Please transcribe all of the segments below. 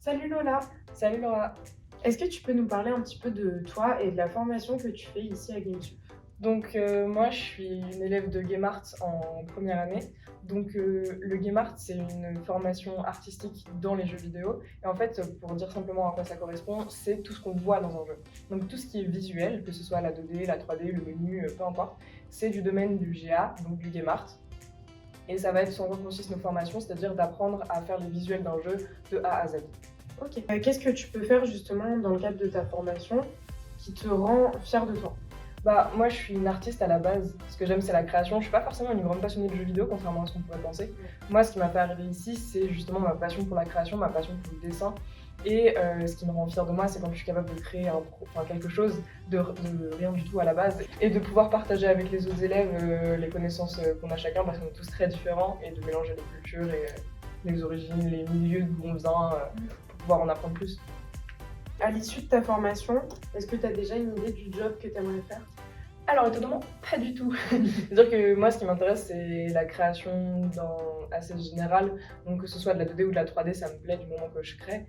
Salut Lola, Salut Laura. est-ce que tu peux nous parler un petit peu de toi et de la formation que tu fais ici à GameTube? Moi je suis une élève de Game Art en première année. Le Game Art c'est une formation artistique dans les jeux vidéo. Et en fait pour dire simplement à quoi ça correspond, c'est tout ce qu'on voit dans un jeu. Donc tout ce qui est visuel, que ce soit la 2D, la 3D, le menu, peu importe, c'est du domaine du GA, donc du Game Art. Et ça va être en quoi consiste nos formations, c'est-à-dire d'apprendre à faire les visuels d'un jeu de A à Z. Ok. Qu'est-ce que tu peux faire justement dans le cadre de ta formation qui te rend fière de toi? Moi, je suis une artiste à la base. Ce que j'aime, c'est la création. Je suis pas forcément une grande passionnée de jeux vidéo, contrairement à ce qu'on pourrait penser. Moi, ce qui m'a fait arriver ici, c'est justement ma passion pour la création, ma passion pour le dessin. Ce qui me rend fière de moi, c'est quand je suis capable de créer quelque chose de rien du tout à la base et de pouvoir partager avec les autres élèves les connaissances qu'on a chacun parce qu'on est tous très différents et de mélanger les cultures et les origines, les milieux d'où on vient pour pouvoir en apprendre plus. À l'issue de ta formation, est-ce que tu as déjà une idée du job que tu aimerais faire? Alors étonnamment, pas du tout. C'est-à-dire que moi, ce qui m'intéresse, c'est la création assez générale. Donc que ce soit de la 2D ou de la 3D, ça me plaît du moment que je crée.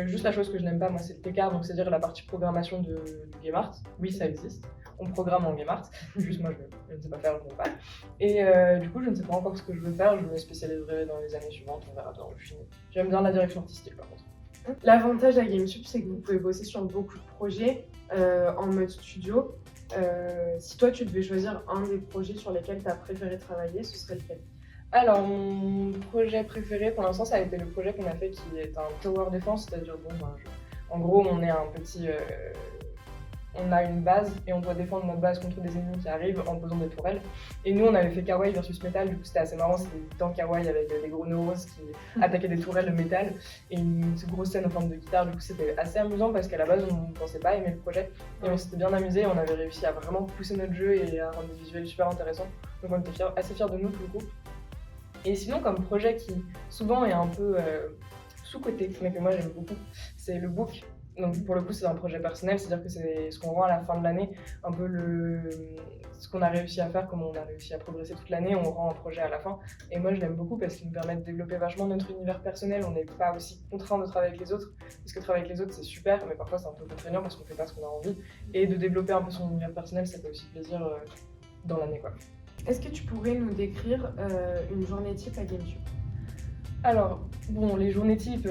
Juste la chose que je n'aime pas, moi, c'est le TK, donc c'est-à-dire la partie programmation du Game Art. Oui, ça existe. On programme en Game Art. Juste moi, je ne sais pas faire, je ne sais pas. Du coup, je ne sais pas encore ce que je veux faire. Je me spécialiserai dans les années suivantes, on verra bien où je finis. J'aime bien la direction artistique, par contre. L'avantage à GameTube, c'est que vous pouvez bosser sur beaucoup de projets en mode studio. Si toi, tu devais choisir un des projets sur lesquels tu as préféré travailler, ce serait lequel? Alors, mon projet préféré pour l'instant, ça a été le projet qu'on a fait qui est un tower defense, c'est-à-dire, en gros, on a une base et on doit défendre notre base contre des ennemis qui arrivent en posant des tourelles. Et nous, on avait fait Kawaii versus Metal, du coup, c'était assez marrant, c'était dans Kawaii avec des gros neuros qui attaquaient des tourelles de métal et une grosse scène en forme de guitare. Du coup, c'était assez amusant parce qu'à la base, on ne pensait pas aimer le projet et on s'était bien amusé. On avait réussi à vraiment pousser notre jeu et à rendre des visuels super intéressants. Donc, on était assez fiers de nous, tout le coup. Et sinon, comme projet qui souvent est un peu sous-coté, mais que moi j'aime beaucoup, c'est le book. Donc pour le coup, c'est un projet personnel, c'est-à-dire que c'est ce qu'on rend à la fin de l'année, un peu ce qu'on a réussi à faire, comment on a réussi à progresser toute l'année, on rend un projet à la fin. Et moi, je l'aime beaucoup parce qu'il nous permet de développer vachement notre univers personnel. On n'est pas aussi contraint de travailler avec les autres, parce que travailler avec les autres, c'est super, mais parfois c'est un peu contraignant parce qu'on fait pas ce qu'on a envie. Et de développer un peu son univers personnel, ça fait aussi plaisir dans l'année, quoi. Est-ce que tu pourrais nous décrire une journée type à GameTube? Alors, les journées types,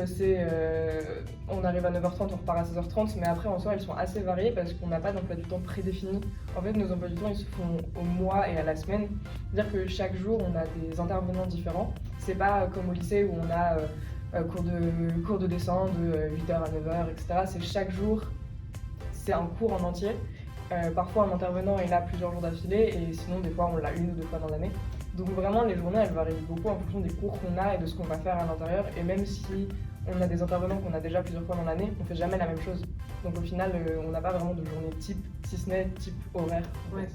on arrive à 9h30, on repart à 16h30, mais après en soi elles sont assez variées parce qu'on n'a pas d'emploi du temps prédéfini. En fait, nos emplois du temps ils se font au mois et à la semaine. C'est-à-dire que chaque jour on a des intervenants différents. C'est pas comme au lycée où on a cours de dessin de 8h à 9h, etc. C'est chaque jour, c'est un cours en entier. Parfois un intervenant est là plusieurs jours d'affilée et sinon des fois on l'a une ou deux fois dans l'année. Donc vraiment les journées elles varient beaucoup en fonction des cours qu'on a et de ce qu'on va faire à l'intérieur et même si on a des intervenants qu'on a déjà plusieurs fois dans l'année, on fait jamais la même chose. Donc au final on n'a pas vraiment de journée type, si ce n'est type horaire. Ouais.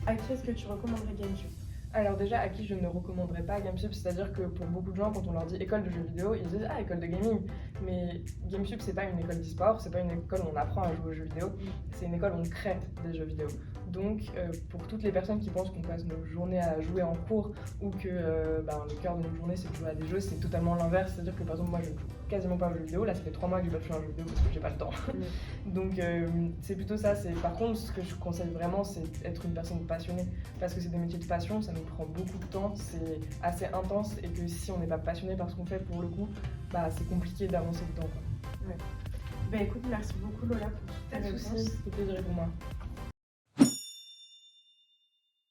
À qui est-ce que tu recommanderais GameTube? Alors déjà, à qui je ne recommanderais pas GameTube, c'est-à-dire que pour beaucoup de gens, quand on leur dit école de jeux vidéo, ils disent ah, école de gaming. Mais GameTube, c'est pas une école d'e-sport, c'est pas une école où on apprend à jouer aux jeux vidéo, c'est une école où on crée des jeux vidéo. Donc pour toutes les personnes qui pensent qu'on passe nos journées à jouer en cours ou que le cœur de nos journées c'est de jouer à des jeux, c'est totalement l'inverse. C'est-à-dire que par exemple, moi je ne joue quasiment pas aux jeux vidéo, là ça fait 3 mois que j'ai pas fait un jeu vidéo parce que j'ai pas le temps. Donc c'est plutôt ça. Par contre, ce que je conseille vraiment, c'est être une personne passionnée parce que c'est des métiers de passion, ça nous prend beaucoup de temps, c'est assez intense et que si on n'est pas passionné par ce qu'on fait pour le coup, c'est compliqué d'avancer dedans, quoi. Ouais. Écoute, merci beaucoup Lola pour toutes tes réponses. C'était plaisir pour moi.